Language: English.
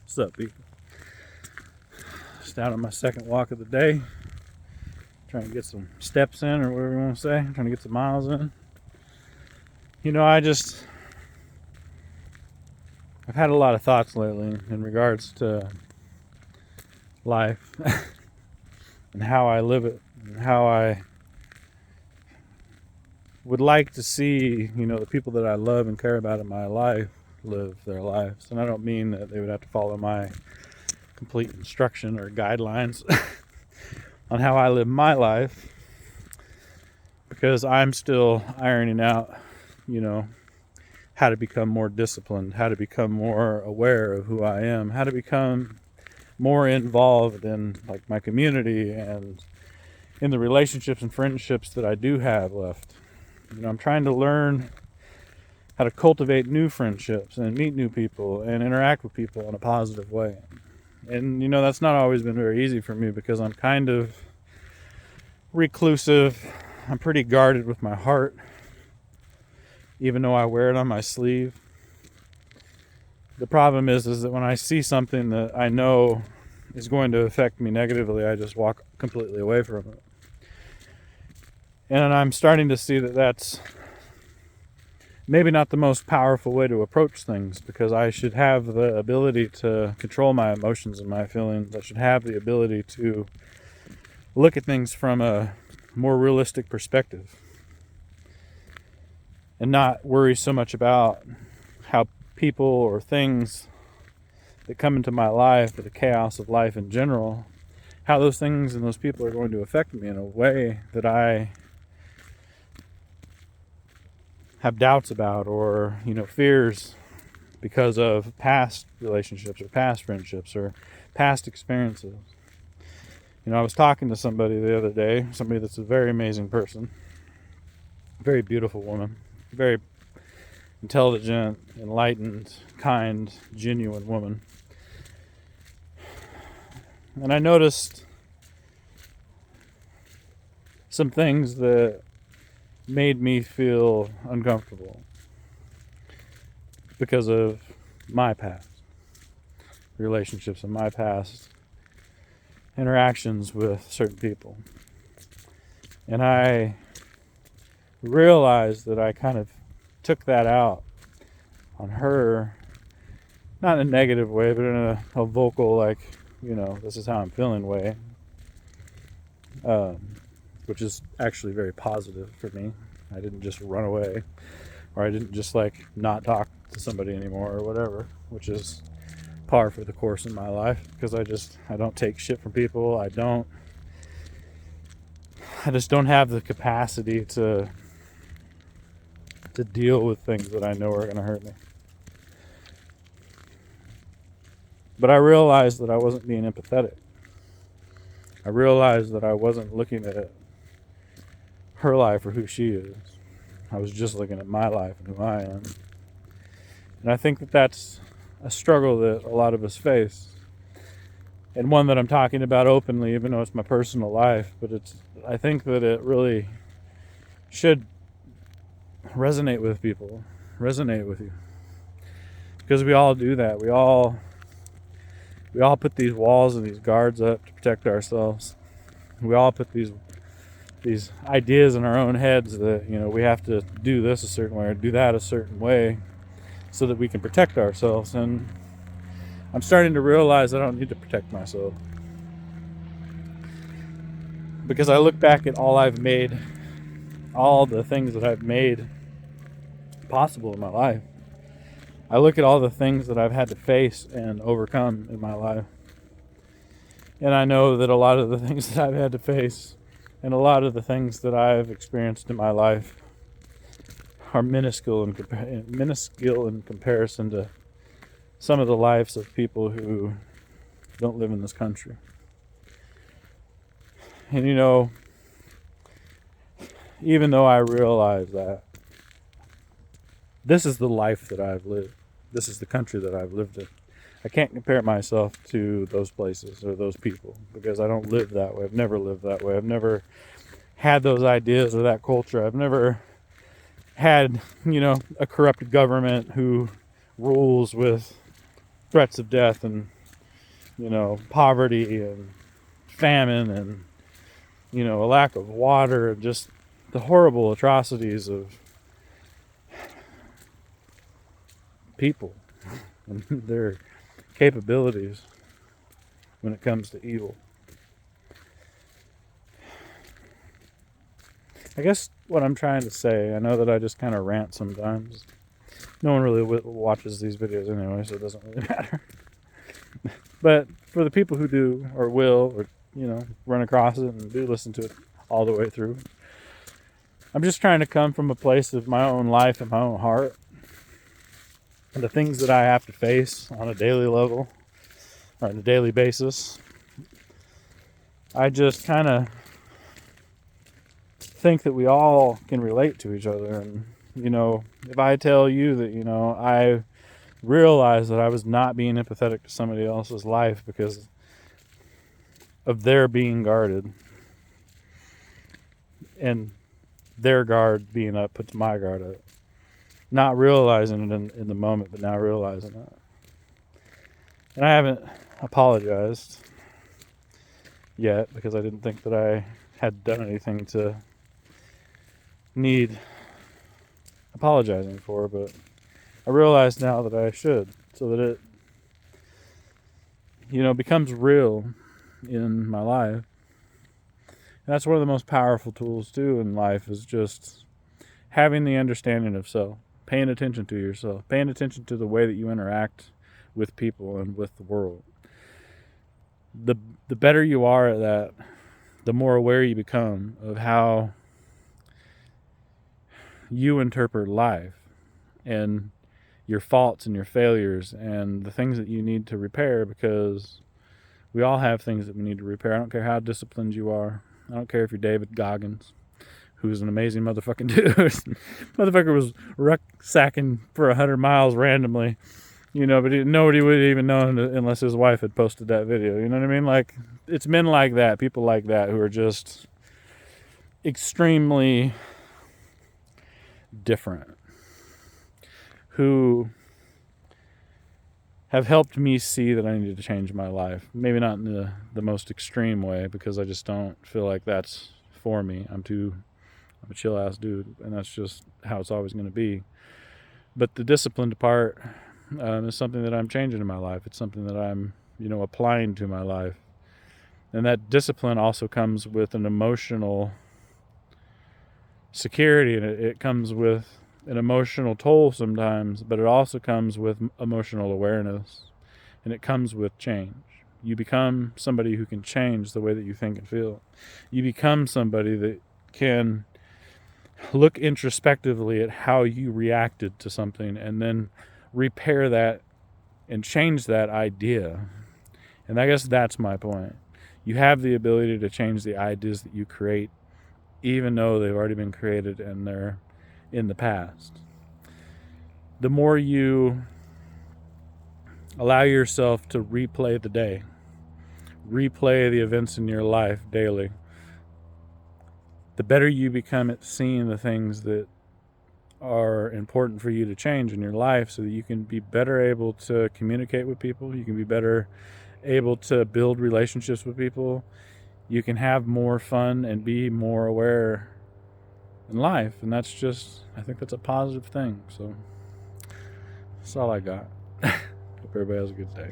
What's up, people? Just out on my second walk of the day, trying to get some steps in, or whatever you want to say, trying to get some miles in. I've had a lot of thoughts lately in regards to life and how I live it, and how I would like to see, the people that I love and care about in my life live their lives. And I don't mean that they would have to follow my complete instruction or guidelines on how I live my life, because I'm still ironing out, how to become more disciplined, how to become more aware of who I am, how to become more involved in my community and in the relationships and friendships that I do have left. I'm trying to learn how to cultivate new friendships and meet new people and interact with people in a positive way. And that's not always been very easy for me, because I'm kind of reclusive. I'm pretty guarded with my heart, even though I wear it on my sleeve. The problem is that when I see something that I know is going to affect me negatively, I just walk completely away from it. And I'm starting to see that that's maybe not the most powerful way to approach things, because I should have the ability to control my emotions and my feelings. I should have the ability to look at things from a more realistic perspective and not worry so much about how people or things that come into my life, or the chaos of life in general, how those things and those people are going to affect me in a way that I have doubts about, or fears because of past relationships or past friendships or past experiences. I was talking to somebody the other day, somebody that's a very amazing person, very beautiful woman, very intelligent, enlightened, kind, genuine woman. And I noticed some things that made me feel uncomfortable because of my past relationships and my past interactions with certain people. And I realized that I kind of took that out on her, not in a negative way, but in a vocal, this is how I'm feeling way, which is actually very positive for me. I didn't just run away, or I didn't just not talk to somebody anymore or whatever, which is par for the course in my life, because I don't take shit from people. I just don't have the capacity to deal with things that I know are going to hurt me. But I realized that I wasn't being empathetic. I realized that I wasn't looking at her life or who she is. I was just looking at my life and who I am. And I think that that's a struggle that a lot of us face, and one that I'm talking about openly, even though it's my personal life. But I think that it really should resonate with people, resonate with you, because we all do that. We all put these walls and these guards up to protect ourselves. We all put these ideas in our own heads that we have to do this a certain way or do that a certain way so that we can protect ourselves. And I'm starting to realize I don't need to protect myself, because I look back at all I've made, all the things that I've made possible in my life. I look at all the things that I've had to face and overcome in my life, and I know that a lot of the things that I've had to face and a lot of the things that I've experienced in my life are minuscule in comparison to some of the lives of people who don't live in this country. And even though I realize that this is the life that I've lived, this is the country that I've lived in, I can't compare myself to those places or those people, because I don't live that way. I've never lived that way. I've never had those ideas or that culture. I've never had, a corrupt government who rules with threats of death and poverty and famine and, a lack of water, and just the horrible atrocities of people and their capabilities when it comes to evil. I guess what I'm trying to say, I know that I just kind of rant sometimes. No one really watches these videos anyway, so it doesn't really matter. But for the people who do, or will, or, run across it and do listen to it all the way through, I'm just trying to come from a place of my own life and my own heart. And the things that I have to face on a daily level, or on a daily basis, I just kind of think that we all can relate to each other. And, if I tell you that, I realized that I was not being empathetic to somebody else's life because of their being guarded and their guard being up puts my guard up. Not realizing it in the moment, but now realizing it. And I haven't apologized yet because I didn't think that I had done anything to need apologizing for, but I realize now that I should, so that it becomes real in my life. And that's one of the most powerful tools too in life, is just having the understanding of self, paying attention to yourself, paying attention to the way that you interact with people and with the world. The better you are at that, the more aware you become of how you interpret life and your faults and your failures and the things that you need to repair, because we all have things that we need to repair. I don't care how disciplined you are. I don't care if you're David Goggins, who's an amazing motherfucking dude. Motherfucker was rucksacking for 100 miles randomly, but nobody would even know unless his wife had posted that video. You know what I mean? Like, it's men like that, people like that, who are just extremely different, who have helped me see that I need to change my life. Maybe not in the most extreme way, because I just don't feel like that's for me. I'm a chill ass dude, and that's just how it's always going to be. But the disciplined part is something that I'm changing in my life. It's something that I'm, applying to my life. And that discipline also comes with an emotional security, and it comes with an emotional toll sometimes, but it also comes with emotional awareness, and it comes with change. You become somebody who can change the way that you think and feel. You become somebody that can look introspectively at how you reacted to something and then repair that and change that idea. And I guess that's my point. You have the ability to change the ideas that you create, even though they've already been created and they're in the past. The more you allow yourself to replay the day, replay the events in your life daily, the better you become at seeing the things that are important for you to change in your life, so that you can be better able to communicate with people, you can be better able to build relationships with people, you can have more fun and be more aware in life. And I think that's a positive thing. So that's all I got. Hope everybody has a good day.